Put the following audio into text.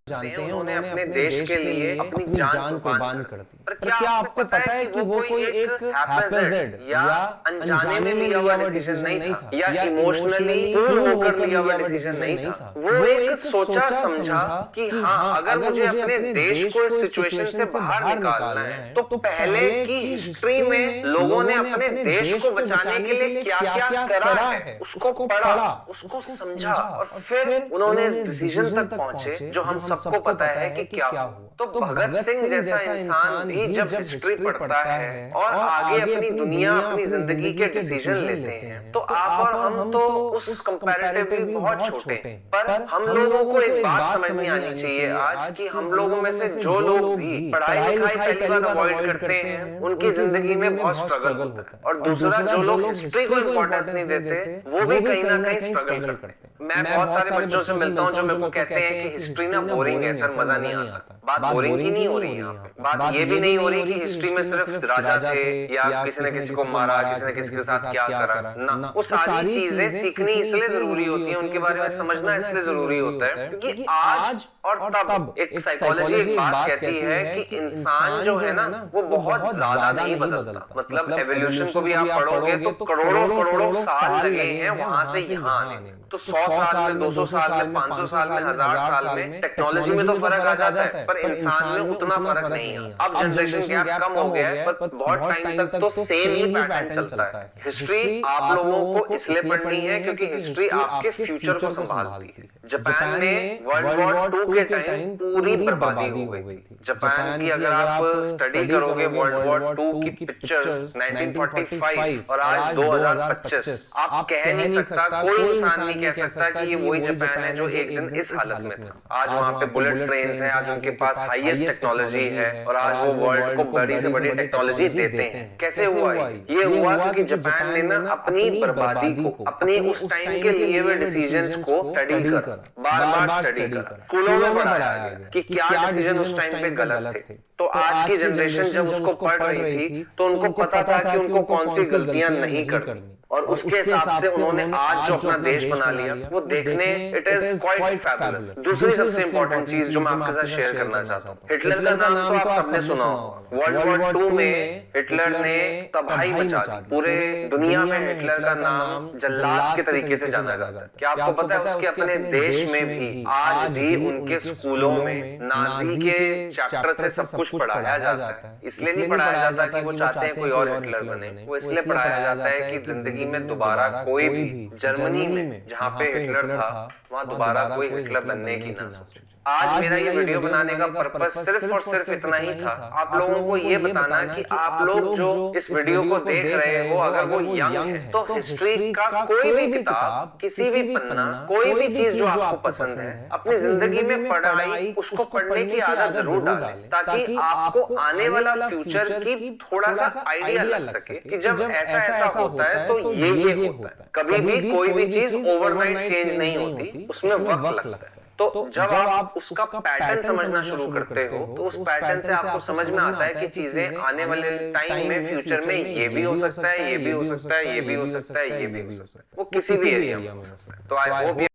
जानते हैं उन्होंने अपने देश के लिए अपनी जान कुर्बान कर दी। पर क्या आपको पता है कि वो कोई एक हैपेजेड या अनजाने में लिया हुआ डिसीजन नहीं था या इमोशनली फूल होकर लिया हुआ डिसीजन नहीं था। वो एक सोचा समझा कि हाँ, अगर मुझे अपने देश को इस सिचुएशन से बाहर निकालना है तो पहले की हिस्ट्री में लोगों ने अपने देश को बचाने के लिए क्या-क्या करा है उसको पढ़ा, उसको समझा और फिर उन्होंने इस डिसीजन तक पहुंचे जो हम सबको पता है कि क्या हुआ। तो भगत सिंह जैसा इंसान भी जब हिस्ट्री पढ़ता है और आगे अपनी दुनिया, अपनी जिंदगी के डिसीजन लेते हैं तो आप और हम तो उस कंपैरेटिवली बहुत छोटे हैं। पर हम लोगों को एक बात समझ में आनी चाहिए आज कि हम लोगों में से जो लोग भी पढ़ाई लिखाई पहली बार अवॉइड करते हैं उनकी जिंदगी में बहुत स्ट्रगल होता है। और दूसरा, जो लोग हिस्ट्री को इंपॉर्टेंस नहीं देते वो भी कहीं ना कहीं स्ट्रगल करते हैं। मैं बहुत सारे बच्चों से मिलता हूँ जो मेरे को कहते हैं कि हिस्ट्री ना बोरिंग है सर, मजा नहीं आता। बात बोरिंग की नहीं हो रही है यहाँ पे। बात ये भी नहीं हो रही कि हिस्ट्री में सिर्फ राजा थे या किसी ने किसी को मारा, किसी ने किसी के साथ क्या करा ना। वो सारी चीजें सीखनी इसलिए जरूरी होती है, उनके बारे में समझना इसलिए जरूरी होता है क्योंकि आज और तब एक साइकोलॉजी एक बात कहती है कि इंसान जो है ना वो बहुत ज्यादा नहीं बदलता। मतलब एवोल्यूशन को भी आप पढ़ोगे तो करोड़ों करोड़ों साल लगे हैं वहां से यहाँ आने में। तो 100 साल में, 200 साल में, 500 साल में, 1000 साल में टेक्नोलॉजी में तो फर्क आ जाता है पर इंसान में उतना फर्क नहीं है। अब जनरेशन गैप कम हो गया है पर बहुत टाइम तक तो सेम ही पैटर्न चलता है। हिस्ट्री आप लोगों को इसलिए पढ़नी है क्योंकि हिस्ट्री आपके फ्यूचर को संभालती है। जापान में वर्ल्ड वॉर 2 के टाइम पूरी बर्बादी हो गई थी। जापान की अगर आप स्टडी करोगे वर्ल्ड वॉर 2 की पिक्चर्स 1945 और आज 2025, आप कह नहीं सकता, कोई इंसान नहीं कह सकता कि ये वही जापान है जो एक दिन इस हालत में था। आज वहां पे बुलेट ट्रेन है, आज उनके पास हाईएस्ट टेक्नोलॉजी है और आज वो वर्ल्ड को बड़ी से बड़ी टेक्नोलॉजी देते हैं। कैसे हुआ ये हुआ क्योंकि जापान ने ना अपनी बर्बादी को, अपने उस टाइम के लिए हुए डिसीजंस को स्टडी करा, बार-बार स्टडी करा, स्कूलों में पढ़ाया गया कि क्या डिसीजन उस टाइम पे गलत थे। तो आज की जनरेशन जब उसको पढ़ रही थी तो उनको पता था कि उनको कौन सी गलतियां नहीं करनी और उसके हिसाब से उन्होंने आज जो अपना देश बना लिया वो देखने इट इज क्वाइट फैबुलस। दूसरी सबसे इंपॉर्टेंट चीज जो मैं आपके साथ शेयर करना चाहता हूँ, हिटलर का नाम तो आप सबने सुना होगा। वर्ल्ड वॉर 2 में हिटलर ने तबाही मचा दी पूरे दुनिया में। हिटलर का नाम जल्लाद के तरीके से जाना जाता है। क्या आपको पता है उसके अपने देश में भी आज भी उनके स्कूलों में नाजी के चैप्टर से सब कुछ पढ़ाया जाता है। इसलिए नहीं पढ़ाया जाता कि वो चाहते हैं कोई और हिटलर बने, वो इसलिए पढ़ाया जाता है कि जिंदगी में दोबारा कोई भी जर्मनी में जहां पे हिटलर था वहां दोबारा कोई हिटलर बनने की ना सोचे। आज मेरा ये वीडियो बनाने का पर्पस सिर्फ और सिर्फ इतना ही था, आप लोगों को ये बताना कि आप लोग जो इस वीडियो को देख रहे हो अगर वो यंग है तो हिस्ट्री का कोई भी किताब, किसी भी पन्ना, कोई भी चीज जो आपको पसंद है अपनी जिंदगी में पढ़ाई उसको पढ़ने की आदत जरूर डालें ताकि आपको आने वाला फ्यूचर की थोड़ा सा आइडिया लग सके कि जब ऐसा ऐसा होता है तो ये होता है। कभी भी कोई भी चीज ओवरनाइट चेंज नहीं होती, उसमें वक्त लगता है। तो जब आप उसका पैटर्न समझना शुरू करते हो तो उस पैटर्न से आपको समझ में आता है कि चीजें आने वाले टाइम में, फ्यूचर में ये भी हो सकता है, ये भी हो सकता है, ये भी हो सकता है, ये भी हो सकता है, वो किसी भी एरिया में हो सकता है। तो आई होप